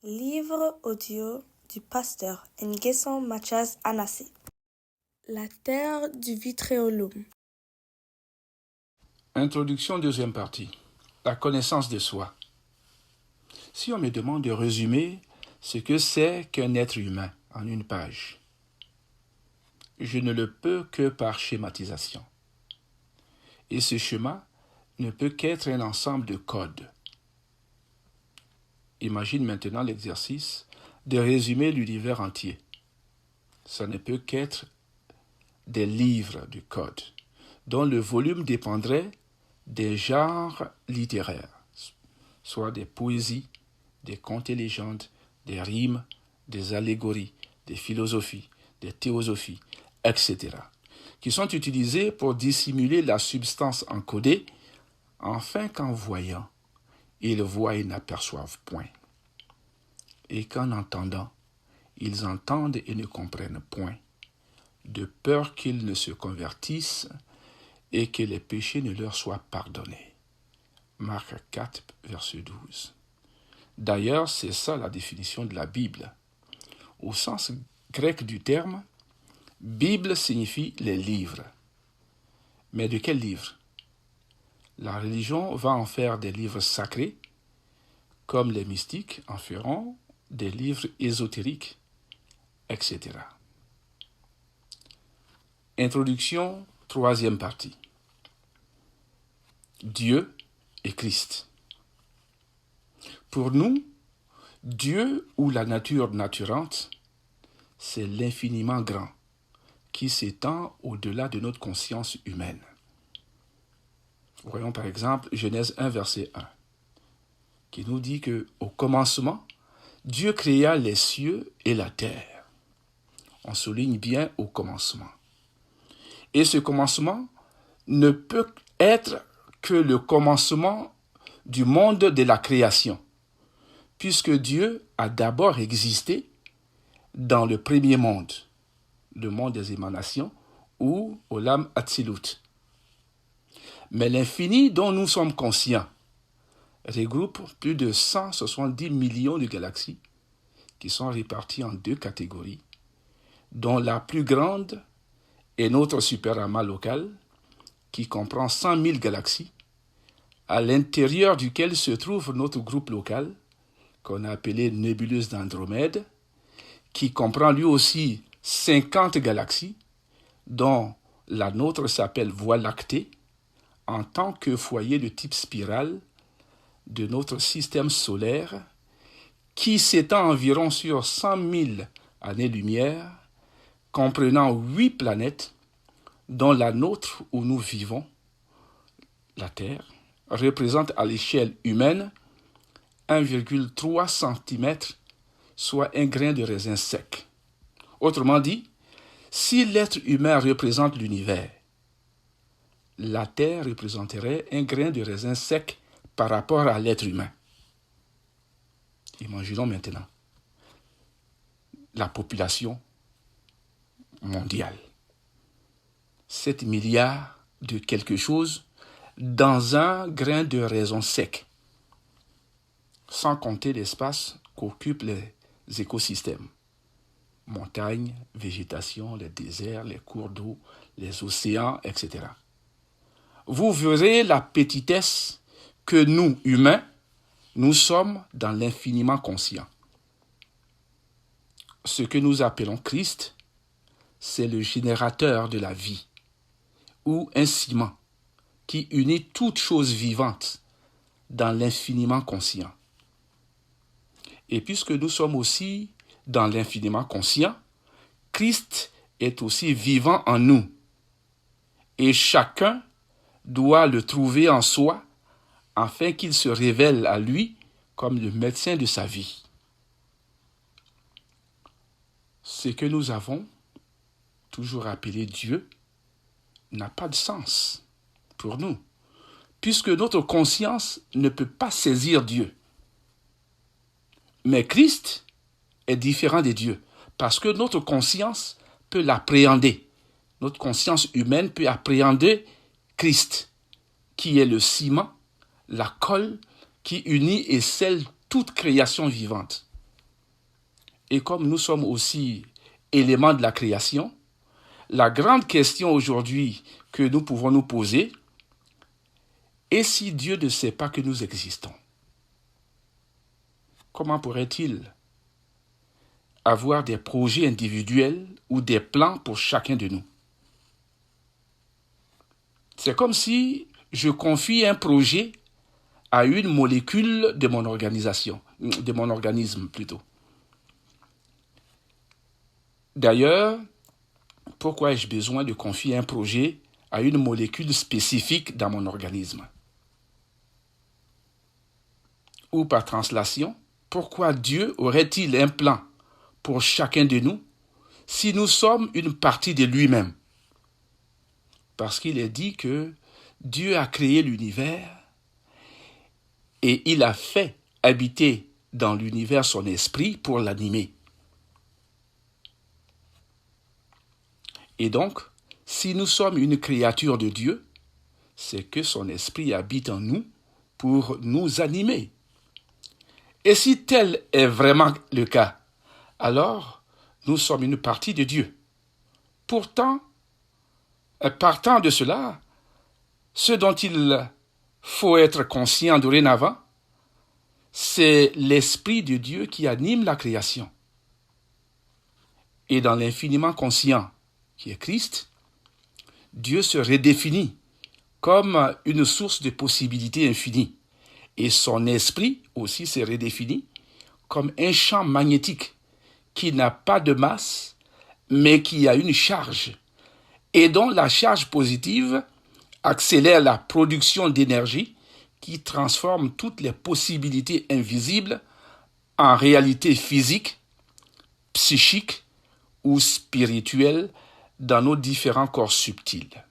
Livre audio du pasteur Nguesson Mathias Anassé. La terre du Vitréolum. Introduction, deuxième partie. La connaissance de soi. Si on me demande de résumer ce que c'est qu'un être humain en une page, je ne le peux que par schématisation. Et ce schéma ne peut qu'être un ensemble de codes. Imagine maintenant l'exercice de résumer l'univers entier. Ça ne peut qu'être des livres de codes, dont le volume dépendrait des genres littéraires, soit des poésies, des contes et légendes, des rimes, des allégories, des philosophies, des théosophies, etc., qui sont utilisés pour dissimuler la substance encodée, afin qu'en voyant, ils voient et n'aperçoivent point, et qu'en entendant, ils entendent et ne comprennent point, de peur qu'ils ne se convertissent et que les péchés ne leur soient pardonnés. Marc 4, verset 12. D'ailleurs, c'est ça la définition de la Bible. Au sens grec du terme, Bible signifie les livres. Mais de quels livres? La religion va en faire des livres sacrés, comme les mystiques en feront des livres ésotériques, etc. Introduction, troisième partie. Dieu et Christ. Pour nous, Dieu ou la nature naturante, c'est l'infiniment grand qui s'étend au-delà de notre conscience humaine. Voyons par exemple Genèse 1, verset 1, qui nous dit que au commencement, Dieu créa les cieux et la terre. On souligne bien au commencement. Et ce commencement ne peut être que le commencement du monde de la création, puisque Dieu a d'abord existé dans le premier monde, le monde des émanations, ou Olam Atzilut. Mais l'infini dont nous sommes conscients regroupe plus de 170 millions de galaxies qui sont réparties en deux catégories, dont la plus grande est notre superamas local, qui comprend 100 000 galaxies, à l'intérieur duquel se trouve notre groupe local, qu'on a appelé nébuleuse d'Andromède, qui comprend lui aussi 50 galaxies, dont la nôtre s'appelle Voie lactée, en tant que foyer de type spirale de notre système solaire, qui s'étend environ sur 100 000 années-lumière, comprenant 8 planètes, dont la nôtre où nous vivons, la Terre, représente à l'échelle humaine 1,3 cm, soit un grain de raisin sec. Autrement dit, si l'être humain représente l'univers, la Terre représenterait un grain de raisin sec par rapport à l'être humain. Imaginons maintenant la population mondiale. 7 milliards de quelque chose dans un grain de raisin sec, sans compter l'espace qu'occupent les écosystèmes. Montagnes, végétation, les déserts, les cours d'eau, les océans, etc. Vous verrez la petitesse que nous, humains, nous sommes dans l'infiniment conscient. Ce que nous appelons Christ, c'est le générateur de la vie, ou un ciment qui unit toute chose vivante dans l'infiniment conscient. Et puisque nous sommes aussi dans l'infiniment conscient, Christ est aussi vivant en nous. Et chacun doit le trouver en soi afin qu'il se révèle à lui comme le médecin de sa vie. Ce que nous avons toujours appelé Dieu n'a pas de sens pour nous, puisque notre conscience ne peut pas saisir Dieu. Mais Christ est différent de Dieu, parce que notre conscience peut l'appréhender. Notre conscience humaine peut appréhender Christ, qui est le ciment, la colle qui unit et scelle toute création vivante. et comme nous sommes aussi éléments de la création, la grande question aujourd'hui que nous pouvons nous poser est si Dieu ne sait pas que nous existons. Comment pourrait-il avoir des projets individuels ou des plans pour chacun de nous? C'est comme si je confie un projet à une molécule de mon organisme plutôt. D'ailleurs, pourquoi ai-je besoin de confier un projet à une molécule spécifique dans mon organisme? Ou par translation, pourquoi Dieu aurait-il un plan pour chacun de nous si nous sommes une partie de lui-même? Parce qu'il est dit que Dieu a créé l'univers et il a fait habiter dans l'univers son esprit pour l'animer. Et donc, si nous sommes une créature de Dieu, c'est que son esprit habite en nous pour nous animer. Et si tel est vraiment le cas, alors nous sommes une partie de Dieu. Pourtant, partant de cela, ce dont il faut être conscient dorénavant, c'est l'Esprit de Dieu qui anime la création. Et dans l'infiniment conscient qui est Christ, Dieu se redéfinit comme une source de possibilités infinies. Et son esprit aussi se redéfinit comme un champ magnétique qui n'a pas de masse, mais qui a une charge, et dont la charge positive accélère la production d'énergie qui transforme toutes les possibilités invisibles en réalité physique, psychique ou spirituelle dans nos différents corps subtils.